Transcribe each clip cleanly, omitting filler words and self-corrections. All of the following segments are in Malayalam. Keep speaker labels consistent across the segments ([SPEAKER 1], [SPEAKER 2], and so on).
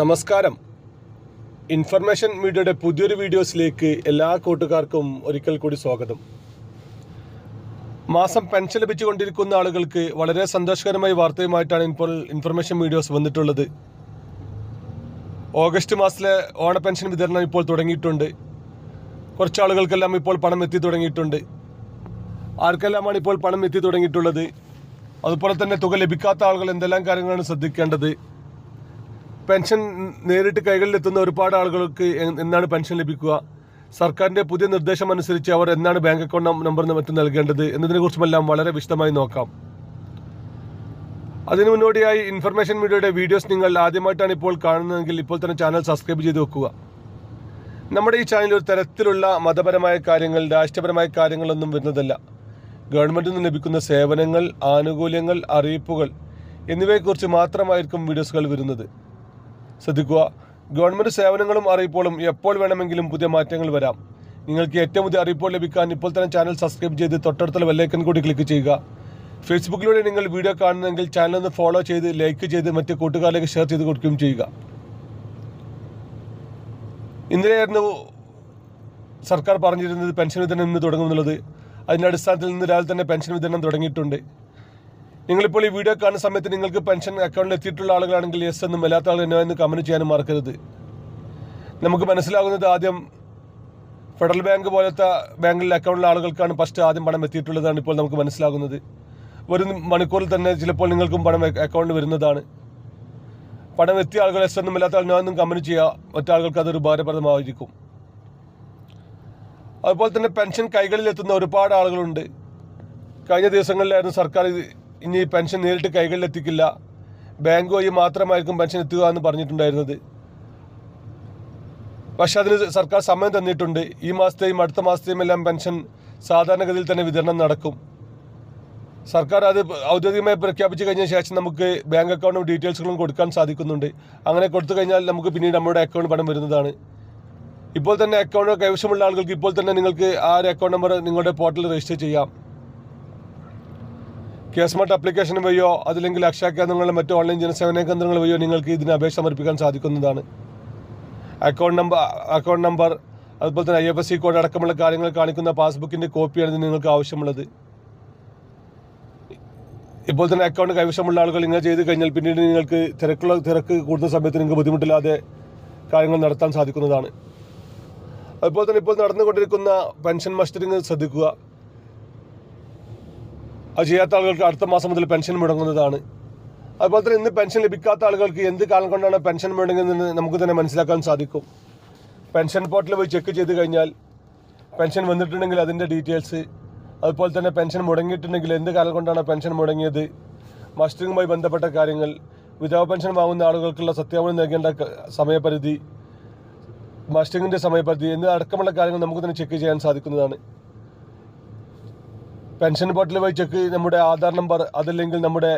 [SPEAKER 1] നമസ്കാരം. ഇൻഫർമേഷൻ മീഡിയയുടെ പുതിയൊരു വീഡിയോസിലേക്ക് എല്ലാ കൂട്ടുകാർക്കും ഒരിക്കൽ കൂടി സ്വാഗതം. മാസം പെൻഷൻ ലഭിച്ചുകൊണ്ടിരിക്കുന്ന ആളുകൾക്ക് വളരെ സന്തോഷകരമായ വാർത്തയുമായിട്ടാണ് ഇപ്പോൾ ഇൻഫർമേഷൻ വീഡിയോസ് വന്നിട്ടുള്ളത്. ഓഗസ്റ്റ് മാസത്തിലെ ഓണ പെൻഷൻ വിതരണം ഇപ്പോൾ തുടങ്ങിയിട്ടുണ്ട്. കുറച്ച് ആളുകൾക്കെല്ലാം ഇപ്പോൾ പണം എത്തി തുടങ്ങിയിട്ടുണ്ട്. ആർക്കെല്ലാമാണ് ഇപ്പോൾ പണം എത്തി തുടങ്ങിയിട്ടുള്ളത്, അതുപോലെ തന്നെ തുക ലഭിക്കാത്ത ആളുകൾ എന്തെല്ലാം കാര്യങ്ങളാണ് ശ്രദ്ധിക്കേണ്ടത്, പെൻഷൻ നേരിട്ട് കൈകളിലെത്തുന്ന ഒരുപാട് ആളുകൾക്ക് എന്നാണ് പെൻഷൻ ലഭിക്കുക, സർക്കാരിൻ്റെ പുതിയ നിർദ്ദേശം അനുസരിച്ച് അവർ എന്നാണ് ബാങ്ക് അക്കൗണ്ട് നമ്പർ മറ്റും നൽകേണ്ടത് എന്നതിനെക്കുറിച്ചുമെല്ലാം വളരെ വിശദമായി നോക്കാം. അതിനു മുന്നോടിയായി ഇൻഫർമേഷൻ മീഡിയയുടെ വീഡിയോസ് നിങ്ങൾ ആദ്യമായിട്ടാണ് ഇപ്പോൾ കാണുന്നതെങ്കിൽ ഇപ്പോൾ തന്നെ ചാനൽ സബ്സ്ക്രൈബ് ചെയ്ത് വെക്കുക. നമ്മുടെ ഈ ചാനലിൽ ഒരു തരത്തിലുള്ള മതപരമായ കാര്യങ്ങൾ, രാഷ്ട്രീയപരമായ കാര്യങ്ങളൊന്നും വരുന്നതല്ല. ഗവൺമെൻറ്റിൽ നിന്ന് ലഭിക്കുന്ന സേവനങ്ങൾ, ആനുകൂല്യങ്ങൾ, അറിയിപ്പുകൾ എന്നിവയെക്കുറിച്ച് മാത്രമായിരിക്കും വീഡിയോസുകൾ വരുന്നത്. ശ്രദ്ധിക്കുക, ഗവൺമെൻറ് സേവനങ്ങളും അറിയിപ്പുകളും എപ്പോൾ വേണമെങ്കിലും പുതിയ മാറ്റങ്ങൾ വരാം. നിങ്ങൾക്ക് ഏറ്റവും പുതിയ അറിയിപ്പുകൾ ലഭിക്കാൻ ഇപ്പോൾ തന്നെ ചാനൽ സബ്സ്ക്രൈബ് ചെയ്ത് തൊട്ടടുത്തുള്ള ബെല്ലൈക്കൺ കൂടി ക്ലിക്ക് ചെയ്യുക. ഫേസ്ബുക്കിലൂടെ നിങ്ങൾ വീഡിയോ കാണുന്നെങ്കിൽ ചാനൽ ഒന്ന് ഫോളോ ചെയ്ത് ലൈക്ക് ചെയ്ത് മറ്റ് കൂട്ടുകാരിലേക്ക് ഷെയർ ചെയ്ത് കൊടുക്കുകയും ചെയ്യുക. ഇന്നലെയായിരുന്നു സർക്കാർ പറഞ്ഞിരുന്നത് പെൻഷൻ വിതരണം ഇന്ന് തുടങ്ങുമെന്നുള്ളത്. അതിൻ്റെ അടിസ്ഥാനത്തിൽ ഇന്ന് രാവിലെ തന്നെ പെൻഷൻ വിതരണം തുടങ്ങിയിട്ടുണ്ട്. നിങ്ങളിപ്പോൾ ഈ വീഡിയോ കാണുന്ന സമയത്ത് നിങ്ങൾക്ക് പെൻഷൻ അക്കൗണ്ടിൽ എത്തിയിട്ടുള്ള ആളുകളാണെങ്കിൽ യെസ് എന്നും അല്ലാത്ത ആളുകൾ എന്നോ എന്ന് കമൻറ്റ് ചെയ്യാനും മറക്കരുത്. നമുക്ക് മനസ്സിലാകുന്നത് ആദ്യം ഫെഡറൽ ബാങ്ക് പോലത്തെ ബാങ്കിലെ അക്കൗണ്ടിലെ ആളുകൾക്കാണ് ഫസ്റ്റ് ആദ്യം പണം എത്തിയിട്ടുള്ളതാണ് ഇപ്പോൾ നമുക്ക് മനസ്സിലാകുന്നത്. ഒരു മണിക്കൂറിൽ തന്നെ ചിലപ്പോൾ നിങ്ങൾക്കും പണം അക്കൗണ്ടിൽ വരുന്നതാണ്. പണം എത്തിയ ആളുകൾ യെസ് എന്നും അല്ലാത്ത ആൾ നോ എന്നും കമൻറ്റ് ചെയ്യുക. മറ്റാളുകൾക്ക് അതൊരു ഉപകാരപ്രദമായിരിക്കും. അതുപോലെ തന്നെ പെൻഷൻ കൈകളിലെത്തുന്ന ഒരുപാട് ആളുകളുണ്ട്. കഴിഞ്ഞ ദിവസങ്ങളിലായിരുന്നു സർക്കാർ ഇനി പെൻഷൻ നേരിട്ട് കൈകളിലെത്തിക്കില്ല, ബാങ്ക് വഴി മാത്രമായിരിക്കും പെൻഷൻ എത്തുക എന്ന് പറഞ്ഞിട്ടുണ്ടായിരുന്നത്. പക്ഷെ അതിന് സർക്കാർ സമയം തന്നിട്ടുണ്ട്. ഈ മാസത്തെയും അടുത്ത മാസത്തെയും എല്ലാം പെൻഷൻ സാധാരണഗതിയിൽ തന്നെ വിതരണം നടക്കും. സർക്കാർ അത് ഔദ്യോഗികമായി പ്രഖ്യാപിച്ചു കഴിഞ്ഞ ശേഷം നമുക്ക് ബാങ്ക് അക്കൗണ്ടും ഡീറ്റെയിൽസുകളും കൊടുക്കാൻ സാധിക്കുന്നുണ്ട്. അങ്ങനെ കൊടുത്തു കഴിഞ്ഞാൽ നമുക്ക് പിന്നീട് നമ്മുടെ അക്കൗണ്ട് പണം വരുന്നതാണ്. ഇപ്പോൾ തന്നെ അക്കൗണ്ട് കൈവശമുള്ള ആളുകൾക്ക് ഇപ്പോൾ തന്നെ നിങ്ങൾക്ക് ആ ഒരു അക്കൗണ്ട് നമ്പർ നിങ്ങളുടെ പോർട്ടലിൽ രജിസ്റ്റർ ചെയ്യാം. കേസ്മാർട്ട് ആപ്ലിക്കേഷൻ വഴിയോ അതില്ലെങ്കിൽ അക്ഷയ കേന്ദ്രങ്ങളിലെ മറ്റു ഓൺലൈൻ ജനസേവന കേന്ദ്രങ്ങൾ വഴിയോ നിങ്ങൾക്ക് ഇതിന് അപേക്ഷ സമർപ്പിക്കാൻ സാധിക്കുന്നതാണ്. അക്കൗണ്ട് നമ്പർ അതുപോലെ തന്നെ IFSC കോഡ് അടക്കമുള്ള കാര്യങ്ങൾ കാണിക്കുന്ന പാസ്ബുക്കിൻ്റെ കോപ്പിയാണ് ഇത് നിങ്ങൾക്ക് ആവശ്യമുള്ളത്. ഇപ്പോൾ തന്നെ അക്കൗണ്ട് കൈവശമുള്ള ആളുകൾ ഇങ്ങനെ ചെയ്ത് കഴിഞ്ഞാൽ പിന്നീട് നിങ്ങൾക്ക് തിരക്ക് കൂടുന്ന സമയത്ത് നിങ്ങൾക്ക് ബുദ്ധിമുട്ടില്ലാതെ കാര്യങ്ങൾ നടത്താൻ സാധിക്കുന്നതാണ്. അതുപോലെ തന്നെ ഇപ്പോൾ നടന്നുകൊണ്ടിരിക്കുന്ന പെൻഷൻ മസ്റ്ററിങ് ശ്രദ്ധിക്കുക. അത് ചെയ്യാത്ത ആളുകൾക്ക് അടുത്ത മാസം മുതൽ പെൻഷൻ മുടങ്ങുന്നതാണ്. അതുപോലെ തന്നെ ഇന്ന് പെൻഷൻ ലഭിക്കാത്ത ആളുകൾക്ക് എന്ത് കാലം കൊണ്ടാണ് പെൻഷൻ മുടങ്ങുന്നതെന്ന് നമുക്ക് തന്നെ മനസ്സിലാക്കാൻ സാധിക്കും. പെൻഷൻ പോർട്ടലിൽ പോയി ചെക്ക് ചെയ്ത് കഴിഞ്ഞാൽ പെൻഷൻ വന്നിട്ടുണ്ടെങ്കിൽ അതിൻ്റെ ഡീറ്റെയിൽസ്, അതുപോലെ തന്നെ പെൻഷൻ മുടങ്ങിയിട്ടുണ്ടെങ്കിൽ എന്ത് കാലം കൊണ്ടാണ് പെൻഷൻ മുടങ്ങിയത്, മസ്റ്ററിങ്ങുമായി ബന്ധപ്പെട്ട കാര്യങ്ങൾ, വിധവ പെൻഷൻ വാങ്ങുന്ന ആളുകൾക്കുള്ള സത്യാവധി നൽകേണ്ട സമയപരിധി, മസ്റ്ററിങ്ങിൻ്റെ സമയപരിധി എന്നിവ അടക്കമുള്ള കാര്യങ്ങൾ നമുക്ക് തന്നെ ചെക്ക് ചെയ്യാൻ സാധിക്കുന്നതാണ്. പെൻഷൻ പോർട്ടലിൽ പോയി ചെക്ക് നമ്മുടെ ആധാർ നമ്പർ, അതല്ലെങ്കിൽ നമ്മുടെ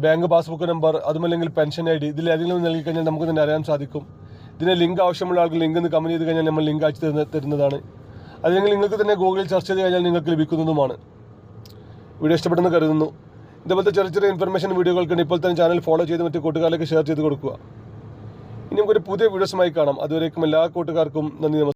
[SPEAKER 1] ബാങ്ക് പാസ്ബുക്ക് നമ്പർ, അതുമല്ലെങ്കിൽ പെൻഷൻ ID ഇതിലേതെങ്കിലും നൽകി കഴിഞ്ഞാൽ നമുക്ക് തന്നെ അറിയാൻ സാധിക്കും. ഇതിന് ലിങ്ക് ആവശ്യമുള്ള ആൾക്ക് ലിങ്ക് ഒന്ന് കമൻറ്റ് ചെയ്ത് കഴിഞ്ഞാൽ നമ്മൾ ലിങ്ക് അയച്ചു തരുന്നതാണ്. അല്ലെങ്കിൽ നിങ്ങൾക്ക് തന്നെ ഗൂഗിളിൽ സെർച്ച് ചെയ്ത് കഴിഞ്ഞാൽ നിങ്ങൾക്ക് ലഭിക്കുന്നതുമാണ്. വീഡിയോ ഇഷ്ടപ്പെട്ടെന്ന് കരുതുന്നു. ഇതുപോലത്തെ ചെറിയ ചെറിയ ഇൻഫർമേഷൻ വീഡിയോകൾക്ക് ഇപ്പോൾ തന്നെ ചാനൽ ഫോളോ ചെയ്ത് മറ്റു കൂട്ടുകാരിലേക്ക് ഷെയർ ചെയ്ത് കൊടുക്കുക. ഇനി നമുക്കൊരു പുതിയ വീഡിയോസുമായി കാണാം. അതുവരേക്കും എല്ലാ കൂട്ടുകാർക്കും നന്ദി.